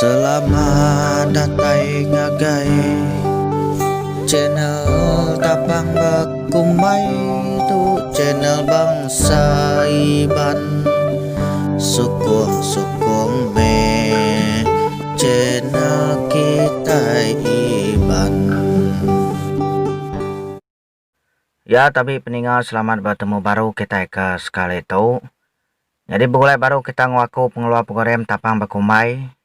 Selamat datang ngagai channel Tapang Bakumai tu channel bangsa Iban sukung me channel kita Iban. Ya, tapi peninggal selamat bertemu baru kita ke sekali itu. Jadi mulai baru kita ngaku pengeluar program Tapang Bakumai.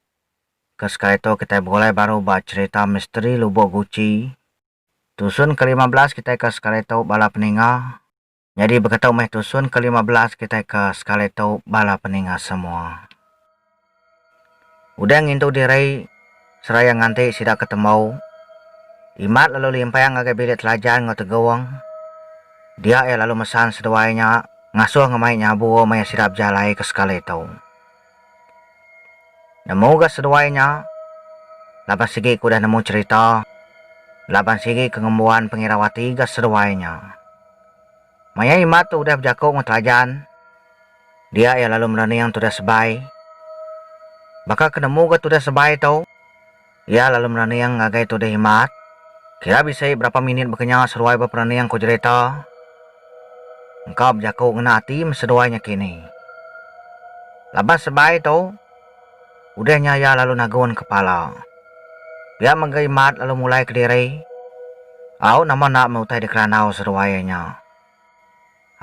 Ke sekali itu kita mulai baru buat cerita misteri Lubuk Guci. Tusun ke-15 kita ke sekali itu bala peninggal. Jadi begitu meh tusun ke-15 kita ke sekali itu bala peninggal semua. Udah ngintu diri seraya nganti sidak ketemu. Imat lalu limpayang agak bilik telajan ngotegawang. Dia lalu mesan seduainya ngasuh ngemai nyabu maya sidap jalai ke sekali itu. Nemu ke seduainya, lapan sigi kudah nemu cerita, lapan sigi kengembuan pengirawati ke seduainya. Maya imat tu udah berjakuk ngetelajan, dia lalu merani yang tudah sebai. Bakal kenemu ke tudah sebai tu, ia lalu merani yang ngagai tudah imat. Kira bisa berapa minit berkenyang seduai berperani yang ku cerita. Engkau berjakuk ngena hati seduainya kini. Lapan sebai tu, udahnya ya lalu naguan kepala. Dia menggaimat lalu mulai ke diri. Au nama nak meutai di keranau seruayanya.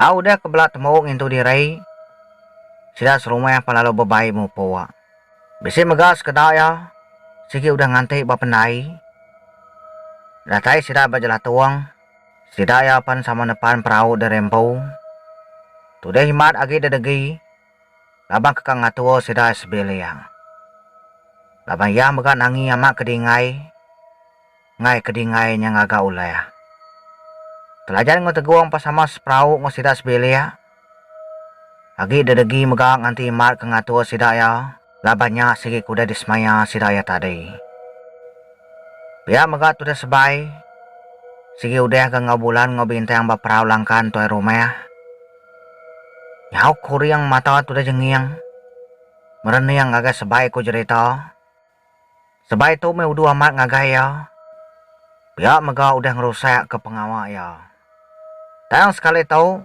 Au udah kebelat temu ngintu diri. Sida serumah yang lalu bebai mupoa. Bisi megas kedaya. Sigi udah nganti bapenai. Datai sida berjalan tuang. Sida ya pan sama depan perahu derempu. Tudah himat agi dedegi. Labang kekang ngatuo sida sebelia. Labang ya mega nangi amak kedingai. Ngai kedingai nya ngaga ulay. Telajan ngoteguang pasama seperahu ngosida sebelia. Agi dedegi mega nganti imat kengatua sidaya. Labanya sigi kuda dismaya sidaya tadi. Biar mega tudah sebai. Sigi udah ke ngabulan ngobintang baperahu langkan tuai rumah. Nyau kuriang mata tudah jengiang. Mereni yang agak sebai ku cerita. Sebai tu me udu amat ngagaya. Biar mega udah ngerusak ke pengawak ya. Tayang sekali tau.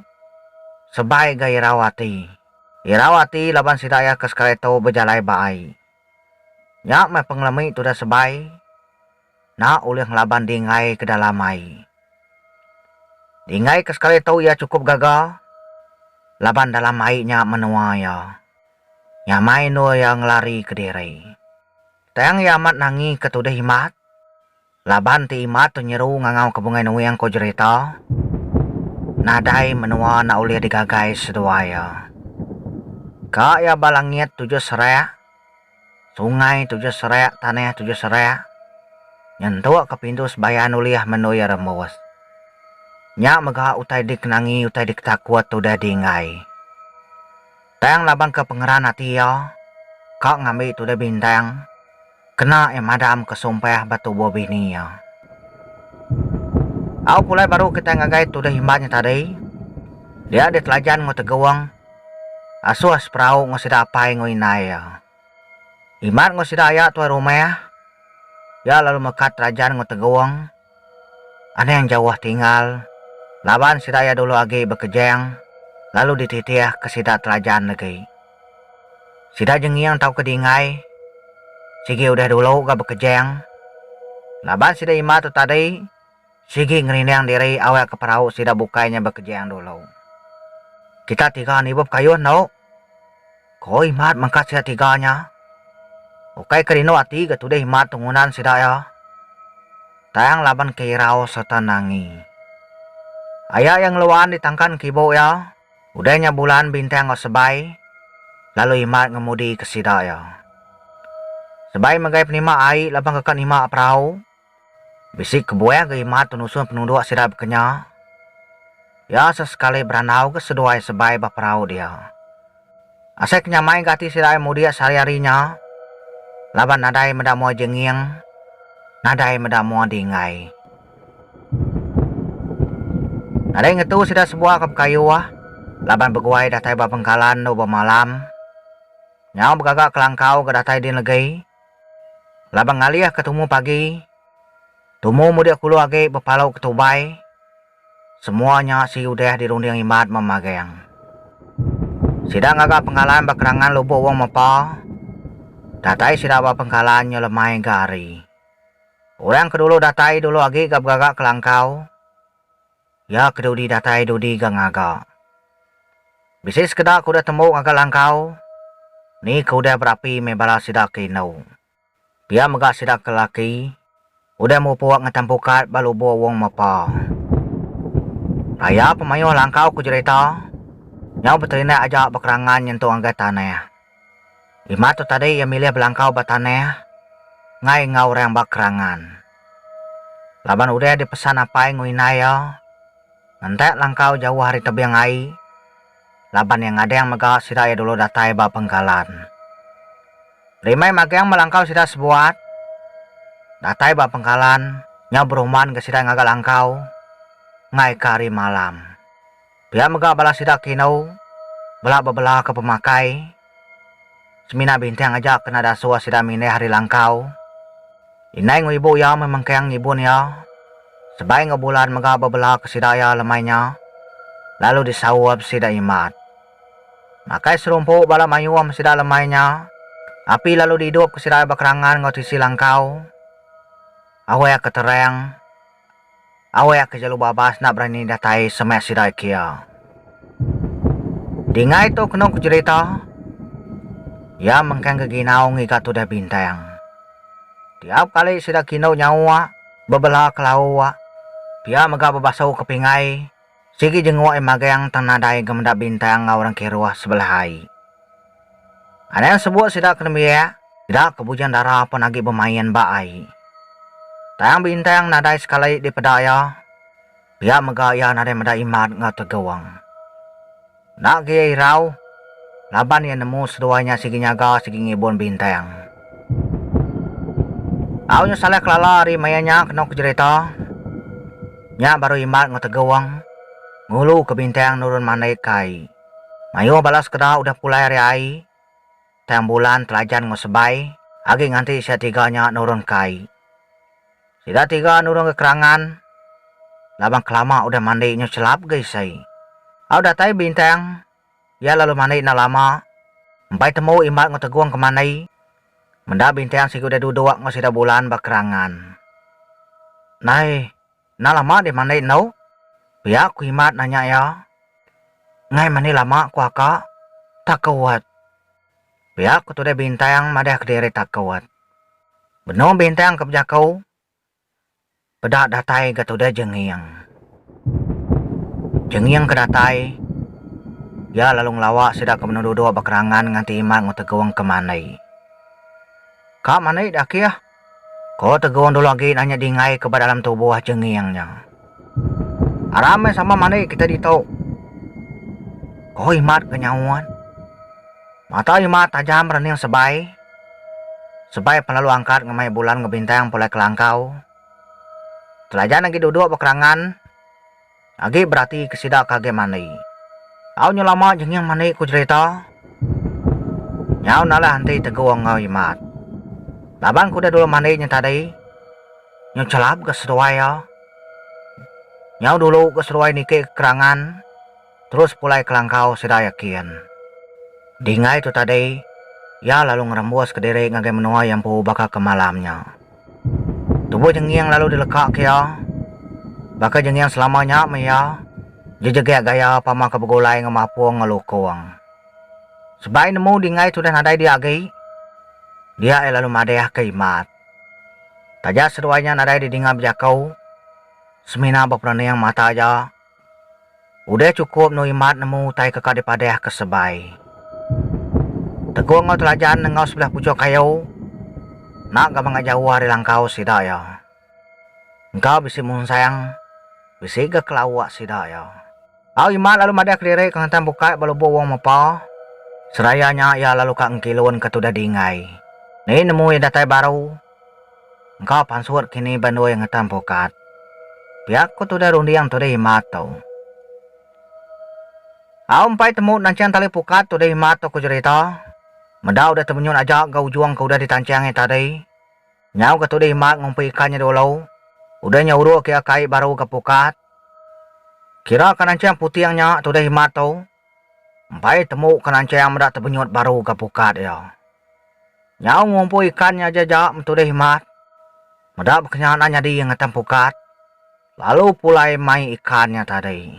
Sebai ga Irawati. Irawati laban sidaya ke sekali tau berjalai baai. Nyak me pengelami tu dah sebai. Nak ulih ngelaban dingai ke dalam ai. Dingai ke sekali tau ia cukup gagal. Laban dalam ai nya menua ya. Nyamai no yang lari ke diri. Tayang yamat nangi ketudah imat. Laban ti imat tu nyeru ngangau kebungai nui yang ko cerita. Nadai menua na ulia digagai seduaya. Ka ya balangit 7 serak. Sungai 7 serak, tanah 7 serak. Nyentuak ke pintu sebayan uliah menuya remus. Nyak megah utai dik nangi utai dik takuat tudah dingai. Tayang labang ke pengeran hati ya. Kak ngambil tudah bintang. Kena madam kesumpah batu bobi ni ya. Au pulai baru kita ngagai tudah himatnya tadi. Dia di telajan ngotegawang. Asuas perahu ngosida apai ngoinay ya. Himat ngosida ya tuai rumah. Ya lalu mekat telajan ngotegawang. Ada yang jauh tinggal. Laban sidaya dulu agi bekejeng. Lalu dititiah ke sida telajan lagi. Sida jengiang tau kedingai. Sigi udah dulu gak bekejeng. Laban sida imat tu tadi. Sigi ngerindang diri awal ke perahu sida bukainya bekejeng dulu. Kita tiga nibub kayun no. Ko imat mangkat sida tiganya. Ukai kerino ati gatudah imat tungunan sida ya. Tayang laban keirau serta nangi. Ayah yang luan ditangkan kibo ya. Udahnya bulan bintang sebai. Lalu imat ngemudi ke sida ya. Sebai magai penima ai labang kekan ima perahu. Bisik kebuaya ke imat tunusun penunduk sida bekenya. Ya sesekali beranau ke seduai sebai baperahu dia. Asai kenyamai gati sida mudia sehari-harinya. Laban nadai medamu jengiang. Nadai medamu dingai. Nadai ngetu sida sebuah kap kayu wah. Laban beguai datai bapengkalan no bamalam. Nyau begagak kelangkau ke datai din legay. Labang ngaliah ketemu pagi. Tumu muda kulu age bepalau ketubay. Semuanya si udah dirunding imat memagang. Sidang agak pengkalan bakerangan lubo wong mapa. Datai sida ba pengkalan nyelemai gari. Orang kedulu datai dulu agi gagak kelangkau. Ya kedudi datai dudi gangaga. Bisis kedak kuda tembuk agak langkau. Ni kuda berapi mebala sida kinau. Pia megak sida kelaki. Udah mau puak ngetampukat balubo wong mapa. Raya pemayo langkau ku cerita. Nyau beterina aja bakerangan nyentuh angga tanah. Lima tu tadi yang milih belangkau batanah. Ngai ngau rang bakerangan. Laban udah dipesan apa yang nguinaya. Nanti langkau jauh hari tebiang ai. Laban yang ada yang megak sida ya dulu datai ba pengkalan. Rimai magang melangkau sida sebuat. Datai ba pengkalan. Nyau beruman ke sida ngagal langkau. Ngai kari malam. Pia megak balas sida kinau. Belak bebelah ke pemakai. Semina bintang aja kena dasua sida mine hari langkau. Inai ibu ya memang kayang ibun ya. Sebaik ngebulan megak bebelah ke sida ya lemainya. Lalu disawab sida imat. Makai serumpuk bala mayuam sida lemainya. Api lalu dihidup ke sida bakerangan ngotisi langkau. Awak ketereng. Awak ke jalu babas nak berani datai semek sida kia. Dingai tu kena ku cerita. Ya mengkang keginau ngikat tu dah bintang. Tiap kali sida kinau nyawa. Bebelah kelawa. Pia megak bebasau kepingai. Sigi jengwa emagang tanadai gemda bintang orang keruah sebelah hai. Ada yang sebut sida kenemia. Tidak kebujan darah pun lagi bermain baai. Tayang bintang nadai sekali di pedaya. Pia megak ya nadai meda imat ngat tegawang. Nak gaya irau. Laban yang nemu seduanya sigi nyaga sigi ngibun bintang. Awnya salah kelala hari mayanya kena kejerita. Nya baru imat ngat tegawang. Ngulu ke bintang nurun mandai kai. Mayu balas kedah udah pulai hari ai. Tayang bulan telajan ngosebai. Agi nganti sia tiganya nurun kai. Sida tiga nurun kekerangan. Labang kelama udah mandi nyo celap guys say. Au datai bintang. Ya lalu mandi na lama. Empai temu imat ngoteguang ke mandai. Menda bintang si udah duduk ngosida bulan bakerangan. Nai, na lama di mandai nau. Pihak ku imat nanya ya. Ngai mani lama ku akak. Tak kuat. Pihak ku tuh bintang madah kediri tak kuat. Benom bintang kebijakau. Pedak datai gatuda jengiang. Jengiang kedatai. Ya lalu ngelawak sida ke menuduh bakerangan nganti imat ngutegawang ke manai. Kak manai dak ya? Kau tegawang dulu lagi nanya dingai ke dalam tubuh jengiangnya. Arame sama manai kita ditau. Kau imat kenyauan. Mata imat tajam rening sebai. Sebai penlalu angkat ngemai bulan ngebintang pulai kelangkau. Telajan lagi duduk bakerangan. Lagi berarti kesida kage manai. Au nyelama jengiang manai ku cerita. Nyau nalah hanti tegawang ngau imat. Laban kuda dulu manai nyatadai. Nyau celap ke seruaya. Nyau dulu ke seruai nike kerangan. Terus pulai kelangkau sida yakin. Dingai tu tadi. Ya lalu ngerembus ke diri ngagai menua yang pu baka ke malamnya. Tubuh jengiang lalu dilekak kia. Baka jengiang selamanya maya. Jejegek gaya pama kebegulai ngemapuang ngelukuang. Sebaik nemu dingai tu dan nadai diagi. Dia lalu madeh ke imat. Tajak seruainya nadai di dingai berjakau. Semina baperani yang mata aja. Udah cukup nu imat nemu tai kekak dipadeh ke sebai. Teguh ngau telajan ngau sebelah pucuk kayu. Nak gak jauh hari langkau sida ya. Engkau bisi mun sayang. Bisi ke kelawak sida ya. Au imat lalu madeh kediri kengantan buka balubo wong mapa. Serayanya ya lalu kak ngkilun ketuda dingai. Ni nemu yang datai baru. Engkau pansur kini bandu yang ngetam pukat. Pihak ku tuda rundi yang tuda imat tau. Au empai temu nancian tali pukat tuda imat tau ku cerita. Meda udah temenyun aja gau juang ke udah ditancangnya tadi. Nyau ka tu deh mat ngumpi ikannya dulu. Udah nyauru ke kai baru ke pukat. Kira kanancang putih yang nyak tu deh mat tu. Sampai temu kanancang medak terbenyut baru ke pukat ya. Nyau ngumpi ikannya jajak tu deh mat. Medak berkenyanan jadi yang ngetem pukat. Lalu pulai mai ikannya tadi.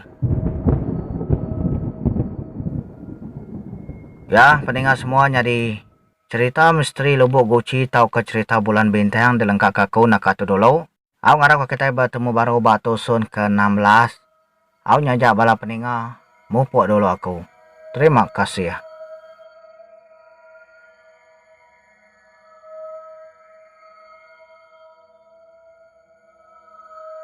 Ya, pendengar semua jadi cerita misteri Lubuk Guci tau ke cerita bulan bintang dalam kakakku nak kata dulu. Aku ngarap kita bertemu baru batu sun ke-16. Aku nyajak bala pendengar. Mupuk dulu aku. Terima kasih ya.